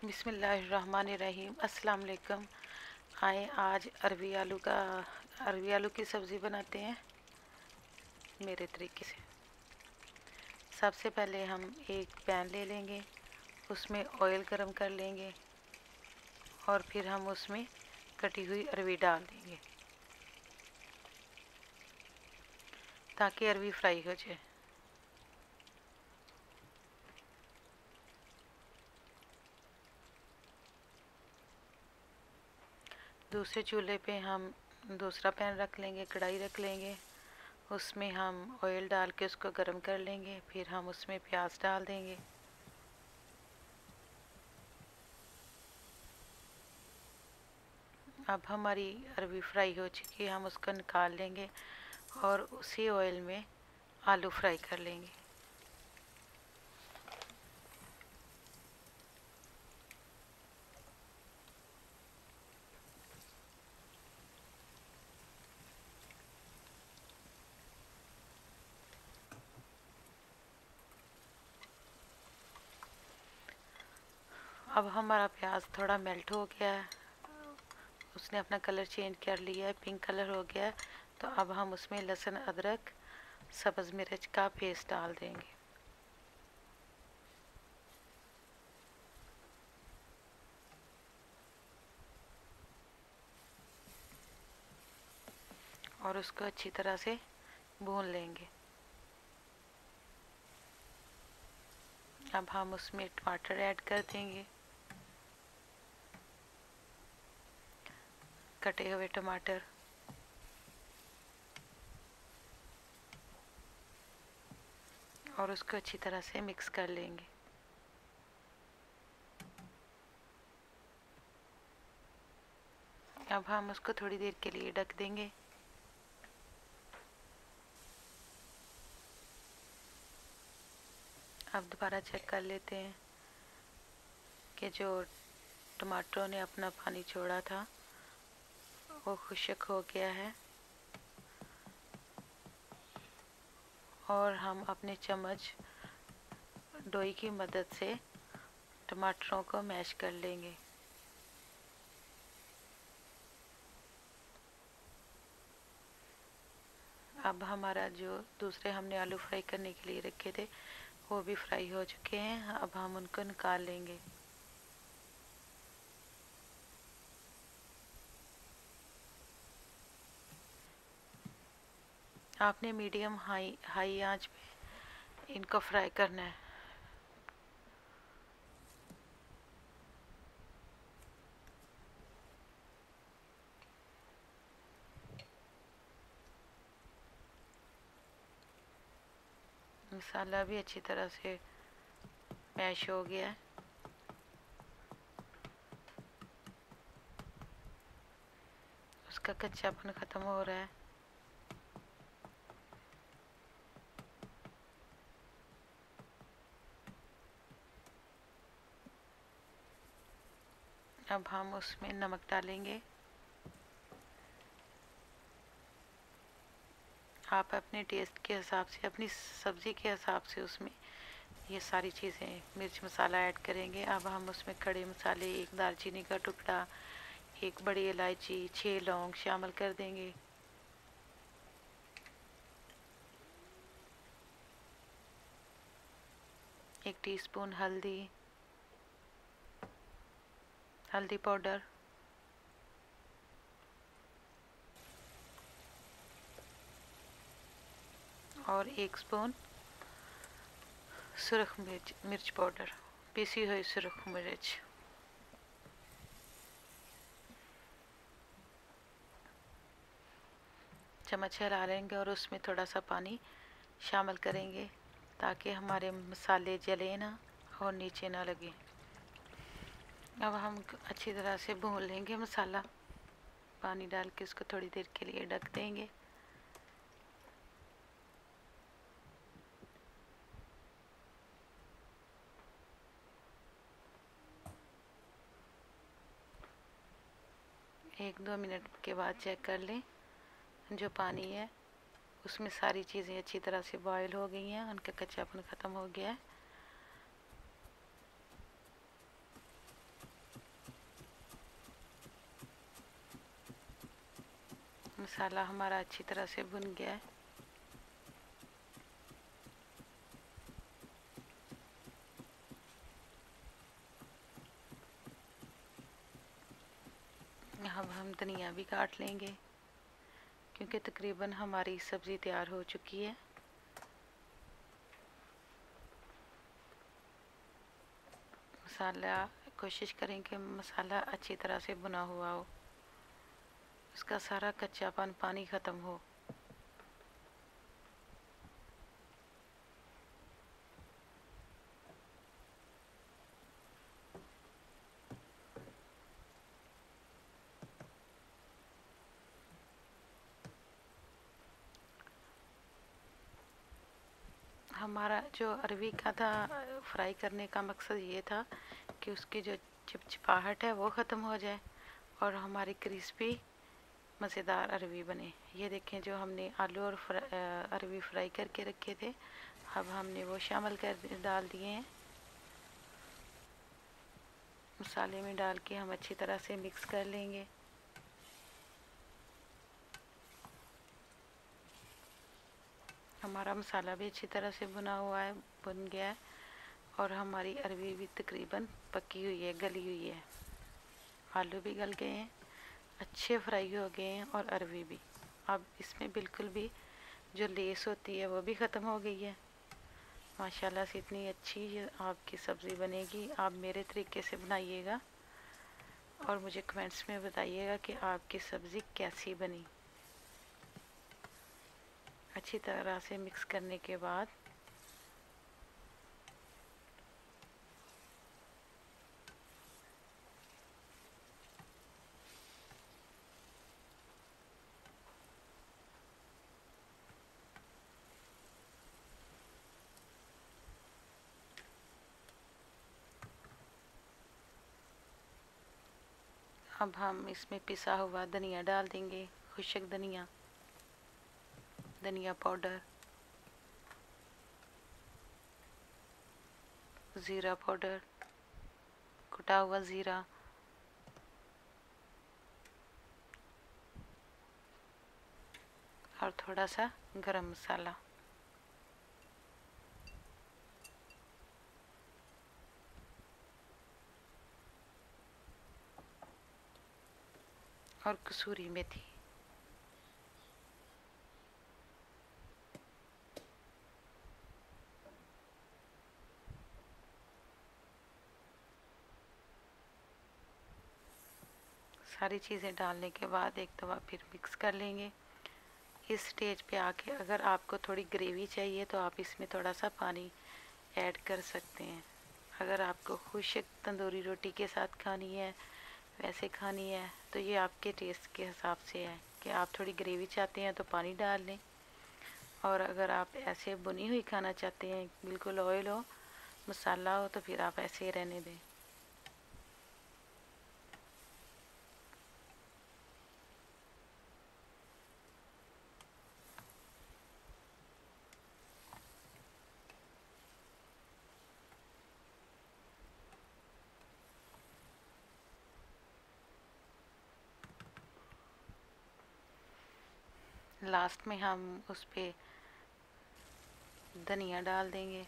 बिस्मिल्लाहिर्रहमानिर्रहीम। अस्सलाम वालेकुम। आए आज अरबी आलू की सब्ज़ी बनाते हैं मेरे तरीके से। सबसे पहले हम एक पैन ले लेंगे, उसमें ऑयल गरम कर लेंगे और फिर हम उसमें कटी हुई अरबी डाल देंगे ताकि अरबी फ्राई हो जाए। दूसरे चूल्हे पे हम दूसरा पैन रख लेंगे, कढ़ाई रख लेंगे, उसमें हम ऑयल डाल के उसको गर्म कर लेंगे। फिर हम उसमें प्याज डाल देंगे। अब हमारी अरबी फ्राई हो चुकी है, हम उसको निकाल लेंगे और उसी ऑयल में आलू फ्राई कर लेंगे। अब हमारा प्याज थोड़ा मेल्ट हो गया है, उसने अपना कलर चेंज कर लिया है, पिंक कलर हो गया है। तो अब हम उसमें लहसुन अदरक सब्ज़ मिर्च का पेस्ट डाल देंगे। और उसको अच्छी तरह से भून लेंगे। अब हम उसमें टमाटर ऐड कर देंगे, कटे हुए टमाटर। और उसको अच्छी तरह से मिक्स कर लेंगे। अब हम उसको थोड़ी देर के लिए ढक देंगे। अब दोबारा चेक कर लेते हैं कि जो टमाटरों ने अपना पानी छोड़ा था वो खुश्क हो गया है। और हम अपने चम्मच डोई की मदद से टमाटरों को मैश कर लेंगे। अब हमारा जो दूसरे हमने आलू फ्राई करने के लिए रखे थे वो भी फ्राई हो चुके हैं। अब हम उनको निकाल लेंगे। आपने मीडियम हाई आंच पे इनको फ्राई करना है। मसाला भी अच्छी तरह से मैश हो गया है। उसका कच्चापन ख़त्म हो रहा है। अब हम उसमें नमक डालेंगे। आप अपने टेस्ट के हिसाब से, अपनी सब्ज़ी के हिसाब से उसमें ये सारी चीज़ें मिर्च मसाला ऐड करेंगे। अब हम उसमें खड़े मसाले, एक दालचीनी का टुकड़ा, एक बड़ी इलायची, 6 लौंग शामिल कर देंगे। एक टीस्पून हल्दी पाउडर, और 1 स्पून सुरख मिर्च पाउडर, पीसी हुई सुरख मिर्च। चम्मच हिला लेंगे और उसमें थोड़ा सा पानी शामिल करेंगे ताकि हमारे मसाले जले ना और नीचे ना लगे। अब हम अच्छी तरह से भून लेंगे मसाला। पानी डाल के उसको थोड़ी देर के लिए ढक देंगे। एक दो मिनट के बाद चेक कर लें। जो पानी है उसमें सारी चीज़ें अच्छी तरह से बॉयल हो गई हैं, उनका कच्चापन ख़त्म हो गया है। मसाला हमारा अच्छी तरह से भुन गया है। अब हम धनिया भी काट लेंगे क्योंकि तकरीबन हमारी सब्ज़ी तैयार हो चुकी है। मसाला कोशिश करें कि मसाला अच्छी तरह से भुना हुआ हो, उसका सारा कच्चापन पानी ख़त्म हो। हमारा जो अरवी का था फ्राई करने का मकसद ये था कि उसकी जो चिपचिपाहट है वो ख़त्म हो जाए और हमारी क्रिस्पी मज़ेदार अरवी बने। ये देखें, जो हमने आलू और अरवी फ्राई करके रखे थे, अब हमने वो शामिल कर डाल दिए हैं। मसाले में डाल के हम अच्छी तरह से मिक्स कर लेंगे। हमारा मसाला भी अच्छी तरह से भुना हुआ है, भुन गया है और हमारी अरवी भी तकरीबन पकी हुई है, गली हुई है। आलू भी गल गए हैं, अच्छे फ्राई हो गए हैं और अरवी भी। अब इसमें बिल्कुल भी जो लेस होती है वो भी ख़त्म हो गई है। माशाल्लाह से इतनी अच्छी आपकी सब्ज़ी बनेगी। आप मेरे तरीके से बनाइएगा और मुझे कमेंट्स में बताइएगा कि आपकी सब्ज़ी कैसी बनी। अच्छी तरह से मिक्स करने के बाद अब हम इसमें पिसा हुआ धनिया डाल देंगे, खुशक धनिया, धनिया पाउडर, ज़ीरा पाउडर, कुटा हुआ ज़ीरा, और थोड़ा सा गरम मसाला। और कसूरी मेथी। सारी चीज़ें डालने के बाद एक दफ़ा फिर मिक्स कर लेंगे। इस स्टेज पे आके अगर आपको थोड़ी ग्रेवी चाहिए तो आप इसमें थोड़ा सा पानी ऐड कर सकते हैं। अगर आपको खुश्क तंदूरी रोटी के साथ खानी है, वैसे खानी है, तो ये आपके टेस्ट के हिसाब से है कि आप थोड़ी ग्रेवी चाहते हैं तो पानी डाल लें, और अगर आप ऐसे बुनी हुई खाना चाहते हैं, बिल्कुल ऑयल हो, मसाला हो, तो फिर आप ऐसे ही रहने दें। लास्ट में हम उस पे धनिया डाल देंगे।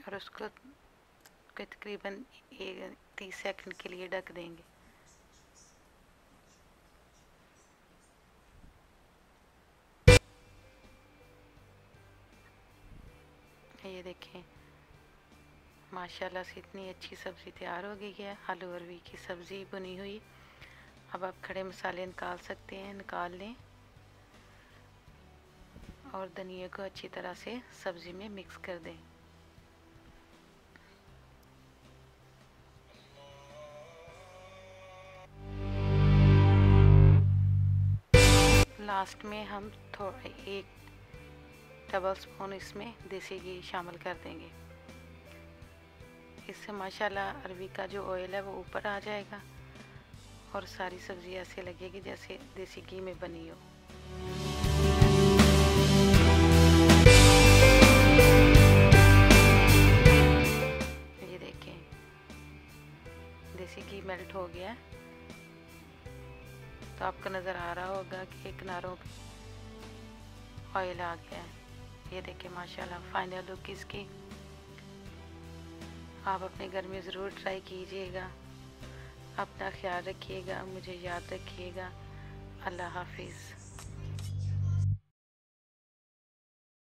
और उसको तकरीबन 30 सेकंड के लिए ढक देंगे। ये देखें, माशाल्लाह से इतनी अच्छी सब्ज़ी तैयार हो गई है, आलू अरवी की सब्ज़ी बनी हुई। अब आप खड़े मसाले निकाल सकते हैं, निकाल लें और धनिया को अच्छी तरह से सब्ज़ी में मिक्स कर दें। लास्ट में हम थोड़ा 1 टेबल स्पून इसमें देसी घी शामिल कर देंगे। इससे माशाल्लाह अरवी का जो ऑयल है वो ऊपर आ जाएगा और सारी सब्ज़ी ऐसे लगेगी जैसे देसी घी में बनी हो। ये देखें देसी घी मेल्ट हो गया है, तो आपको नज़र आ रहा होगा कि किनारों पे ऑयल आ गया है। ये देखें माशाल्लाह फाइनल लुक इसकी। आप अपने घर में ज़रूर ट्राई कीजिएगा। अपना ख्याल रखिएगा, मुझे याद रखिएगा। अल्लाह हाफिज़।